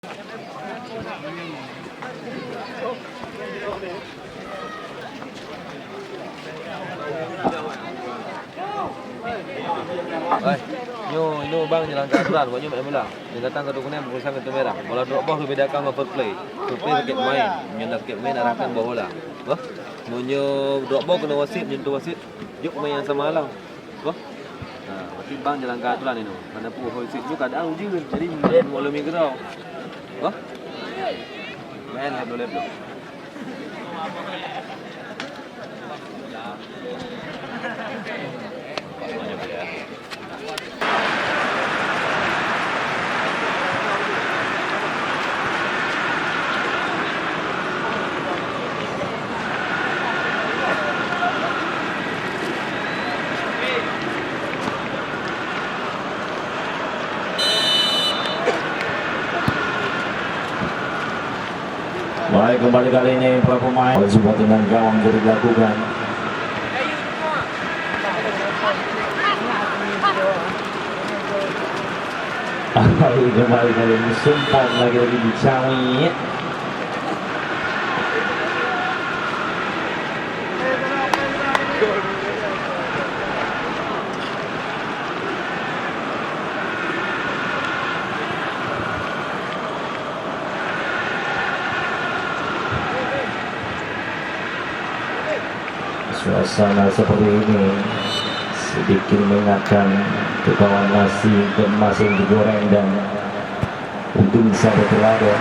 Nyo bang jalan ke aturan buat nyo main bola. Yang datang ke dukungan berusaha ke merah. Bola drop ball bedakan sama fair play. Fair play sikit main. Nyo nak sikit main arahkan bawa bola. Wah. Nyo drop ball kena wasit, nyentuh wasit. Juk main yang sama alang. Wah. Nah, berarti bang jalan ke aturan ini. Mana pun wasit juga keadaan uji kan. Jadi boleh migrau. Wah. Main level. Baik, kembali kali ini para pemain sebuah dengan gawang jadi dilakukan. Kembali kali ini sumpah lagi dicawi. Suasana seperti ini sedikit mengingatkan ke kawan nasi kemas yang digoreng dan untung sampai telada.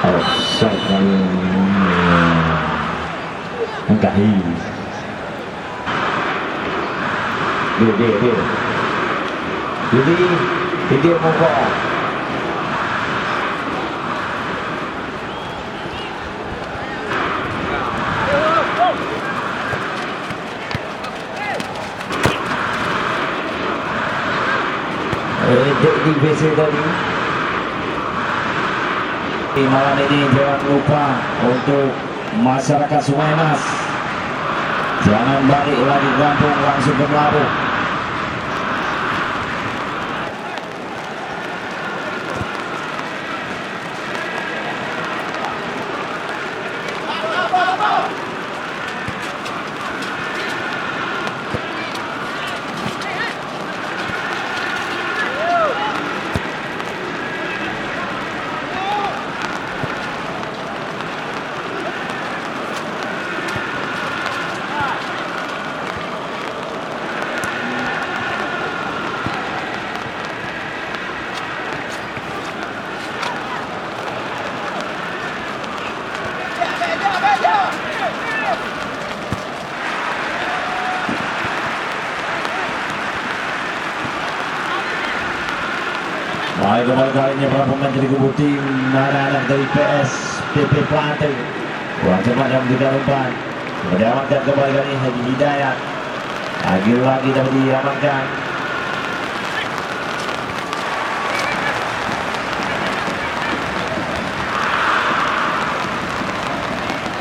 Offside kali ini engkahi. Dia mogok. Di BC tadi. Di malam ini jangan lupa untuk masyarakat Sungai Mas, jangan balik lagi kampung langsung ke Melabuh. Baik, kembali kali ini para pemain dari kubu tim anak-anak dari PS PP Planting. Kurang cepat yang 3-4 diamankan kembali kali ini Haji Hidayat. Lagi dapat diamankan.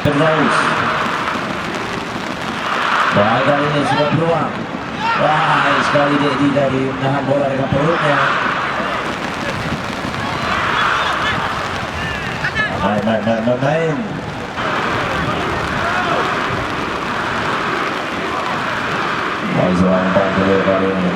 Terus baik, kali ini sudah peluang. Wah, sekali Dedi dari menahan bola dengan perutnya. Main. Masih lambat dulu kali ini.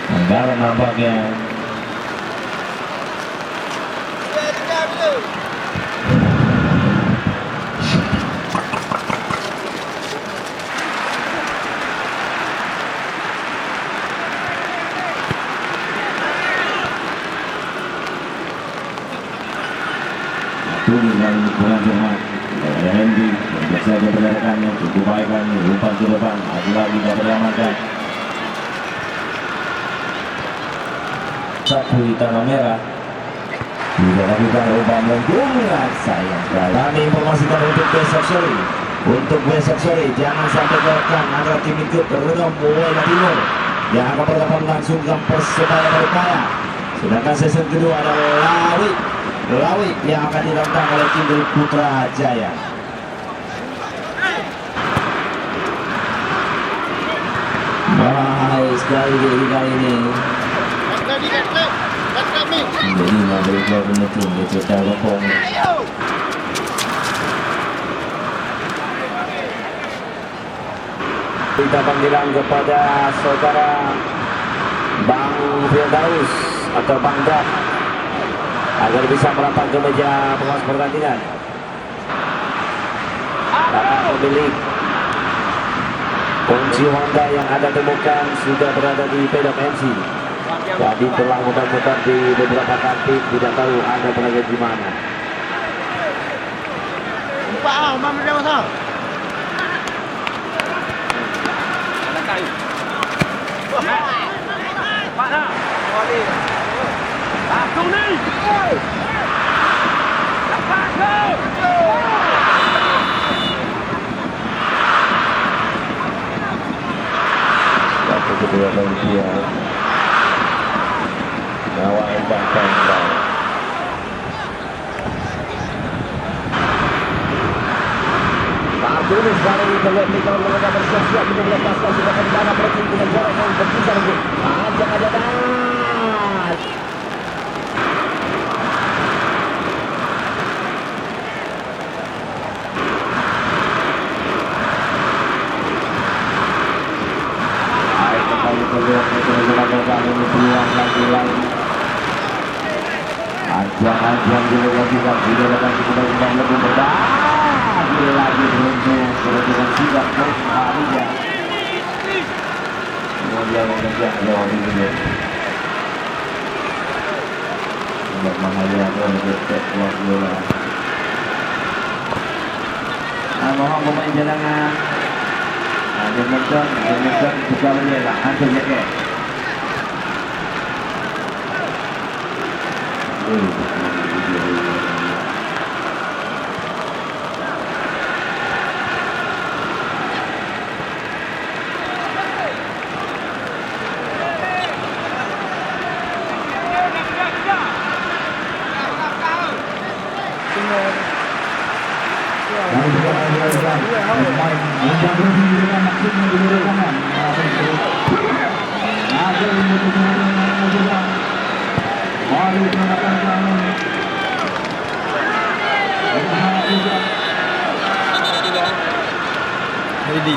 Anggaran nampaknya. Rudi dan kurang cermat. Ada Henry yang biasa bergerakannya cukup baik kan, umpan ke depan, lagi tidak beramankan. Sapu di tanah merah. Tidak lakukan umpan menggunakan sayang sekali. Kami informasikan untuk besok sore. Untuk besok sore jangan sampai kelewatan antara tim ikut Redom Buaya Timur yang akan berhadapan langsung dengan Persebaya Berupaya. Sedangkan sesi kedua adalah Lawi yang akan ditantang oleh tim dari Putra Jaya. Baik sekali kali ini. Jadi nggak boleh keluar menetum dia cetak lempong. Kita panggilan kepada saudara Bang Firdaus atau Bang Daf agar bisa merapat ke meja pengawas pertandingan. Karena pemilik kunci Honda yang Anda temukan sudah berada di pedok MC. Jadi telah muter-muter di beberapa kantin, tidak tahu Anda berada di mana. Satu kedua Malaysia Nawal bahkan Martinez kali ini terlihat di kawan mereka bersiap-siap untuk melepaskan sudah kendana berarti dengan jarak yang berkisar ajak aja dah. Baik, kembali terlihat mencoba ini peluang lagi. Ajang-ajang juga dilakukan sudah datang kembali lebih berbeda. Lagi beruntung dengan sigap harinya kemudian mengejar jauh ini untuk menghayat untuk keluar bola. Mohon pemain cadangan Demikian juga menyelah hasil jaket.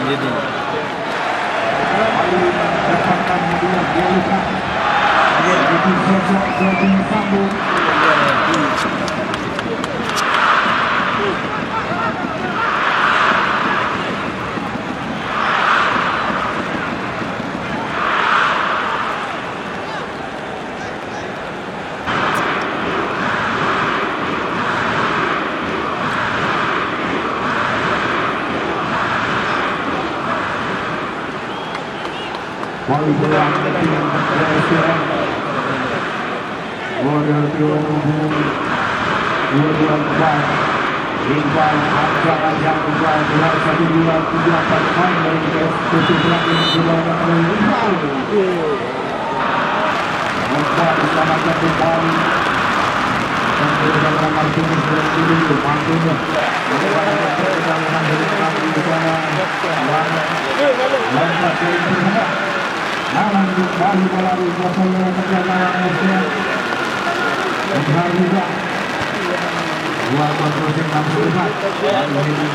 Jadi. Wali pulang dengan persiapan Warrior Tuan Dua pemain Iqbal ajang-ajang Iqbal 1-2-3-4 poin dari PSPC Belakang Jumlah Iqbal Iqbal diselamatkan kembali dan bersama Martinez dan dulu Martinez bagaimana perjalanan dari kami di sana lantas dari perjalanan Alam kembali melalui proses perjalanan Asia dan juga dua proses 64 dan ini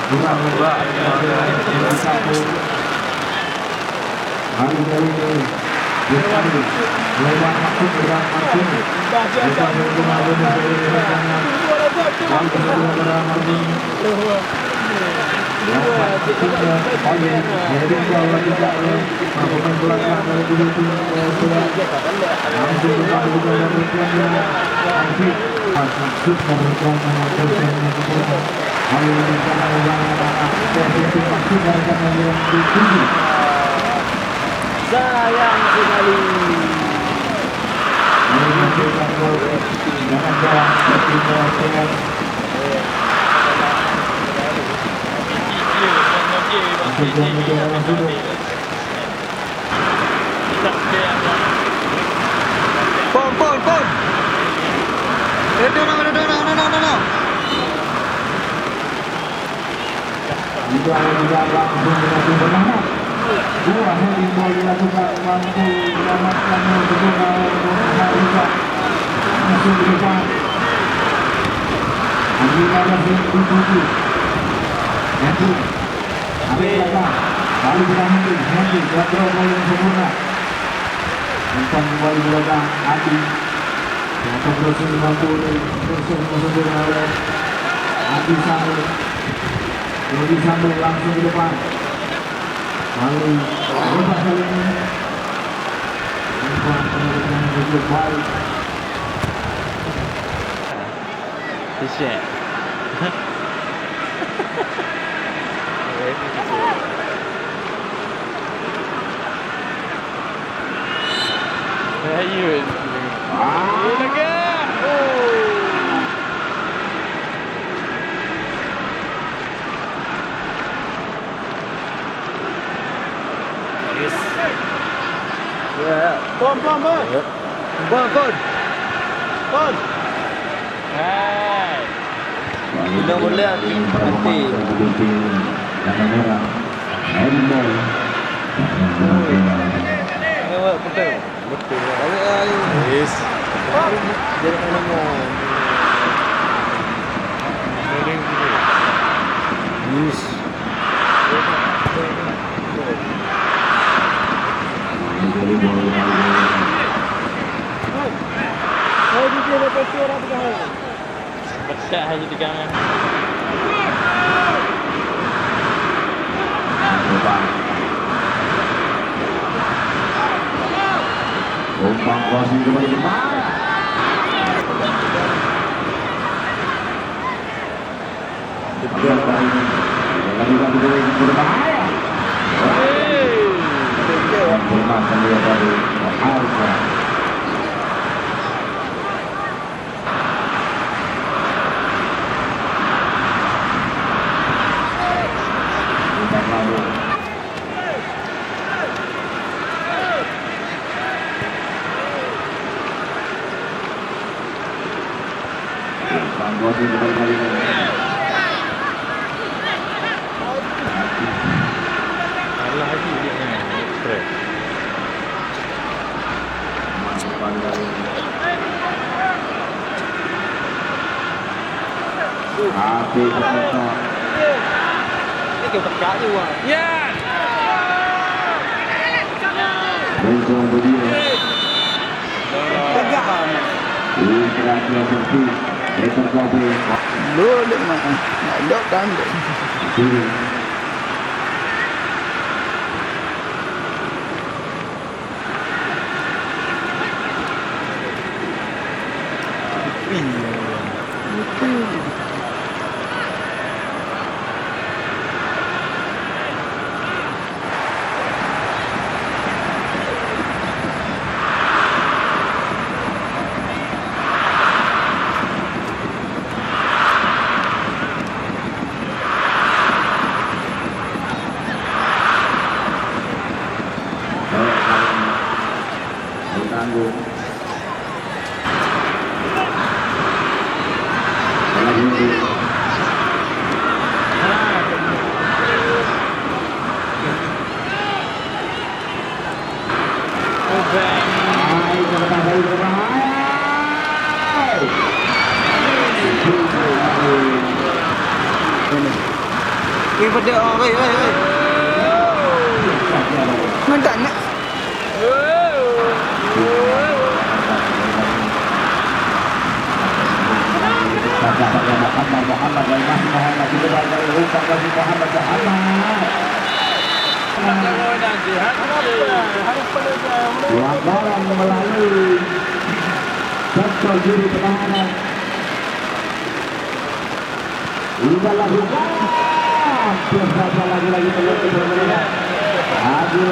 kurang lebih satu hari ini Bukari lewat waktu berat Martinez kita berkembang dari rekannya yang kedua berada Martinez pemain belakang dari tim langsung maksud merupakan persennya kemudian lalu rencana posisi masih rencana yang ditinggi Sayang sekali. jangan jauh tim Pon. No. juga langsung dilakukan bernahan. Dua handball dilakukan mampu menyelamatkan bola juga masuk ke depan. Anggota yang dituju. Nanti lalu kita Henry kontrol bola yang sempurna. Umpan kembali bola Adi. Yang terus membantu terus sempurna oleh Adi Sambil. Adi Sambil langsung ke depan. Lalu lepas kali ini. Umpan penarikan cukup baik. Shit. Ayun. Ilaga! Yes. Pon. Hai. Bila boleh nanti Warna merah. Handball. awak betul. Betul. Yes. Jadi mana mau? Yes. Pecah aja di kanan. Umpan crossing kembali ke depan. Alah lagi dia ni. Stress. Hati ternyata. Ini kau tekak je wah. Ya. Renzo berdiri. Ini terakhir seperti Peter Kobe. Boleh mah. Ada kan. Kiri. Tanggung. Wih pada weh. Minta nak. Muhammad pelanggaran melalui sektor juru pertahanan. Sudah lakukan. Biasa lagi-lagi terlihat berbeda.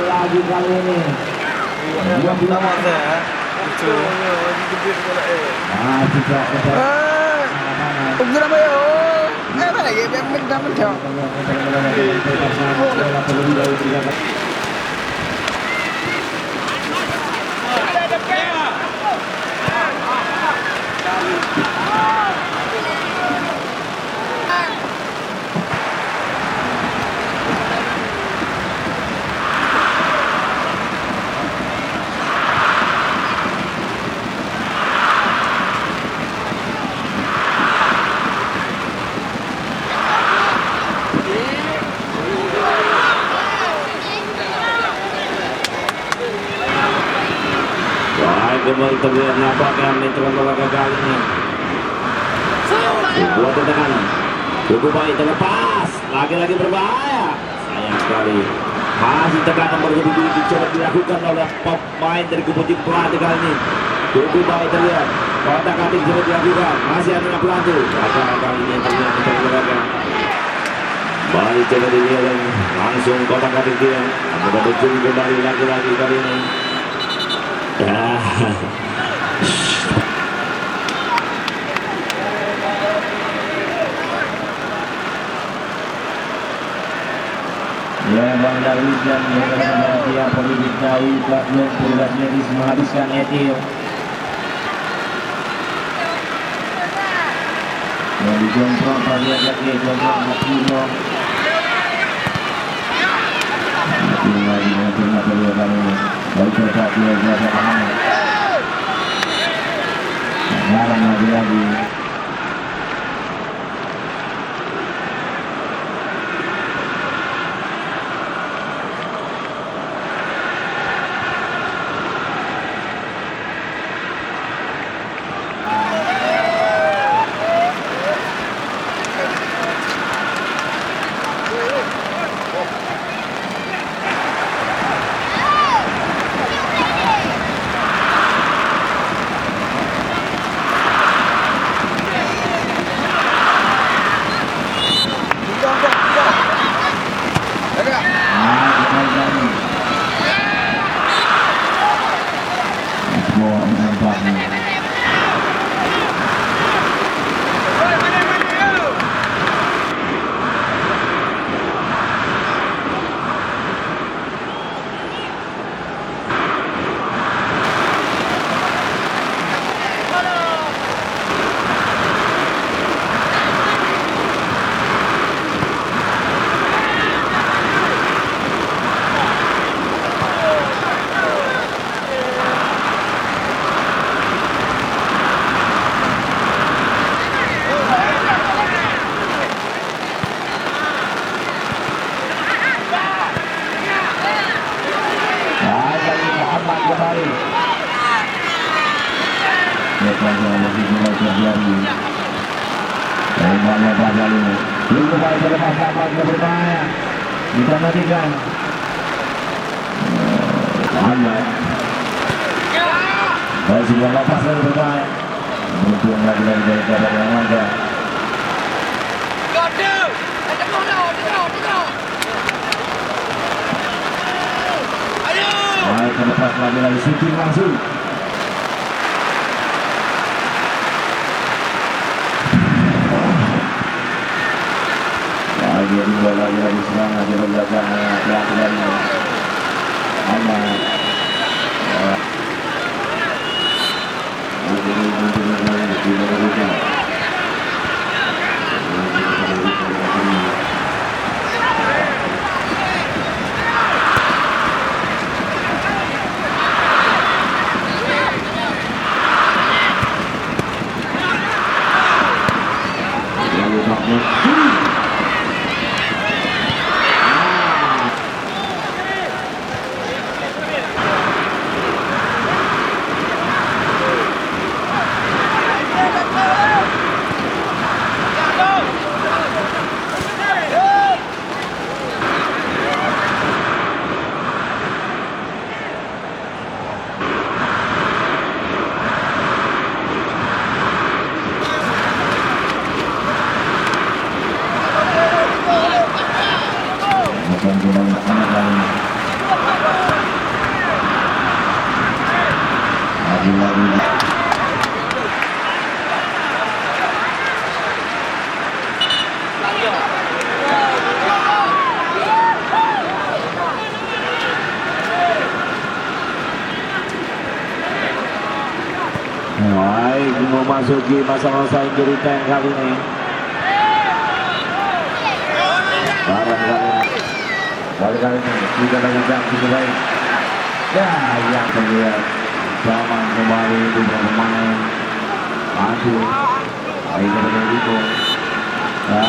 Lagi kali ini. Dua Pertama saya. masih tak Udah apa ya? Apa lagi? Biar mendah-mendah. Kembali terlihat nampaknya Metro Malaka kali ini. Buat tekanan cukup baik, terlepas lagi-lagi berbahaya, sayang sekali. Masih tekanan bertubi-tubi dicoba dilakukan oleh pemain dari kubu tim pelatih kali ini. Cukup baik terlihat kotak-katik coba dilakukan, masih ada pelatih gagal kali ini terlihat Metro Malaka. Balik coba dilihat langsung kotak-katik dia, coba berjumpa kembali lagi-lagi kali ini. Ya, Bang Darwis dan dia politik tahu belum tugas medis menghabiskan etil. Yang dijongkrong pada lagi jongkrong Makino. Tinggal di tengah perluasan ini. Baik tetap dia jaga Muhammad. Larang lagi-lagi. Kita nantikan Muhammad masih lepas dari berbahaya. Untung lagi-lagi dari dapat yang ada. Baik, terlepas lagi-lagi shooting langsung. Lagi-lagi serangan di belakang pelatihan Ahmad. kali ini. Lagi-lagi baik, memasuki masa-masa injury time kali ini. Kali ini sudah lakukan cukup baik. Ya, yang terlihat zaman kembali itu bermain. Aduh, baik dari itu. Ya.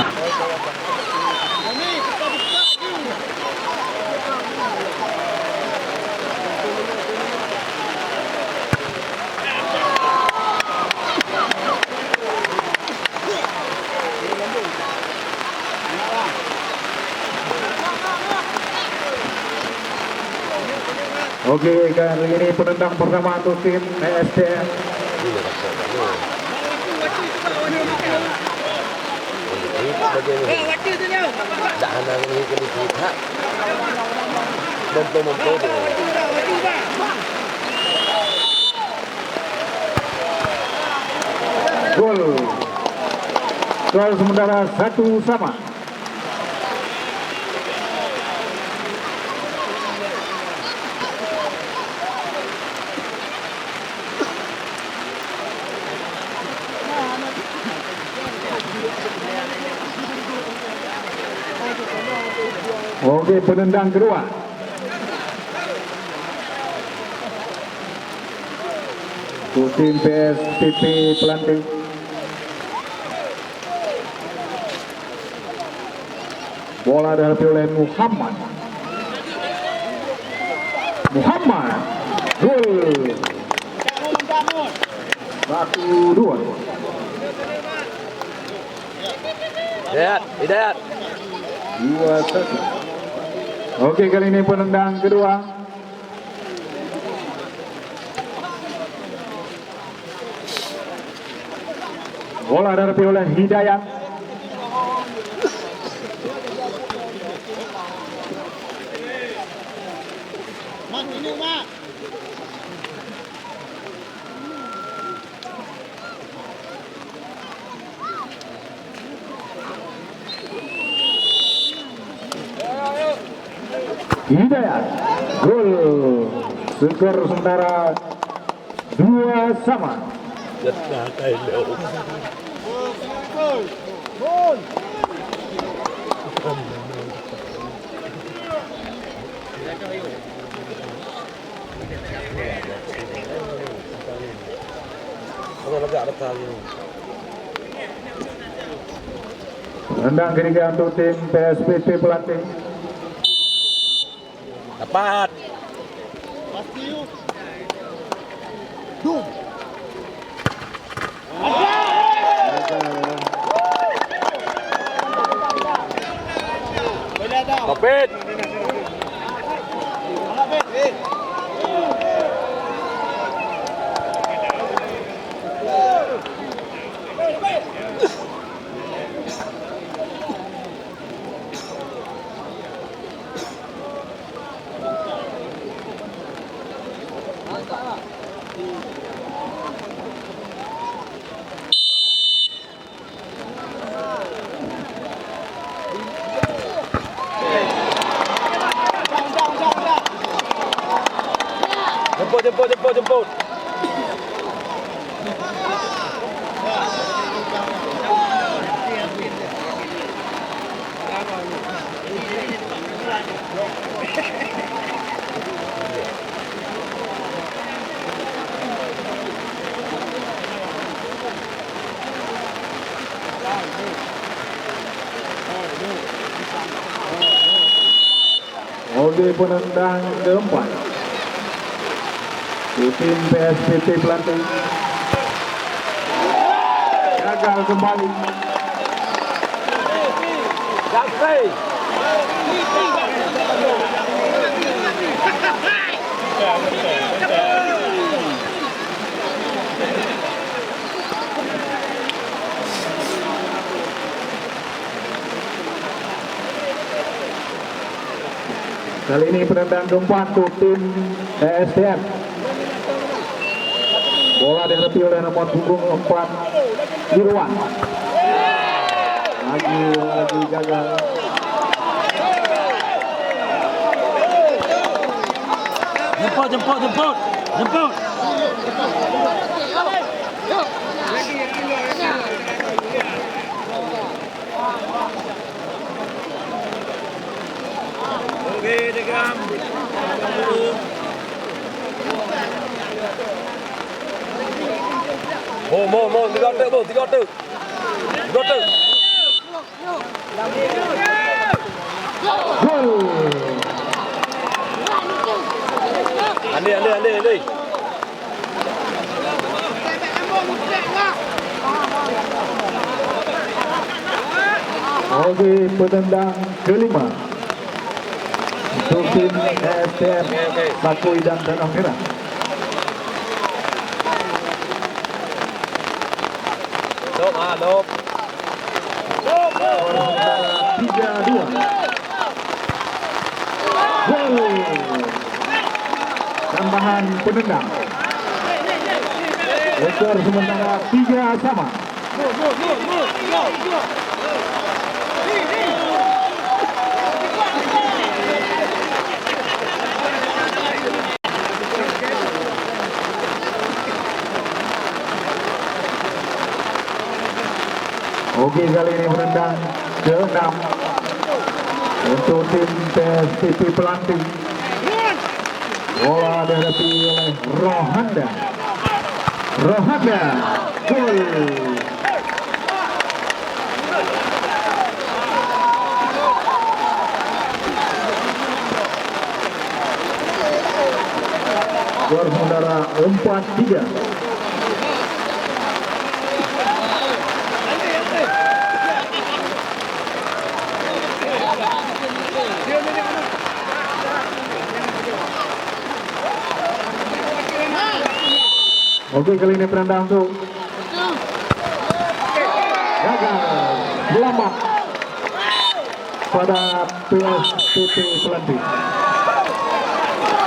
Oke, kali ini penendang pertama untuk tim ESDM. Gol sementara 1-1. Oke, penendang kedua. Tim PSPP Pelanting. Bola dihadapi oleh Muhammad. Gol. 1-2. Hidayat. 2-1. Oke, kali ini penendang kedua. Bola dihadapi oleh Hidayat. Hidayat, gol. Skor sementara 2-2. Tendang ketiga untuk tim PSPP Pelanting. Dapat. Topet. Jemput. Oke, penendang keempat. Tim PSPP Pelanting gagal kembali. Sampai. Kali ini penendang keempat untuk tim ESTM. Bola dihadapi oleh nomor punggung 4 Irwan. Lagi gagal. Jemput. Mo, 3 tu. Gol. Andi. Oke, penendang kelima untuk tim ESTM Bakui dan Tanah Merah. Lop. 3-2. Gol. Tambahan penendang. Skor sementara 3-3. Oke, kali ini menendang ke-6 untuk tim PSTP Pelanting. Bola dihadapi oleh Rohanda. Gol. Skor sementara 4-3. Oke, kali ini penendang untuk gagal. Selamat pada PSTP Pelanting.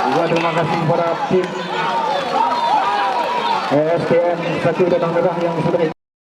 Juga terima kasih kepada tim ESTM Bakui Tanah Merah yang sudah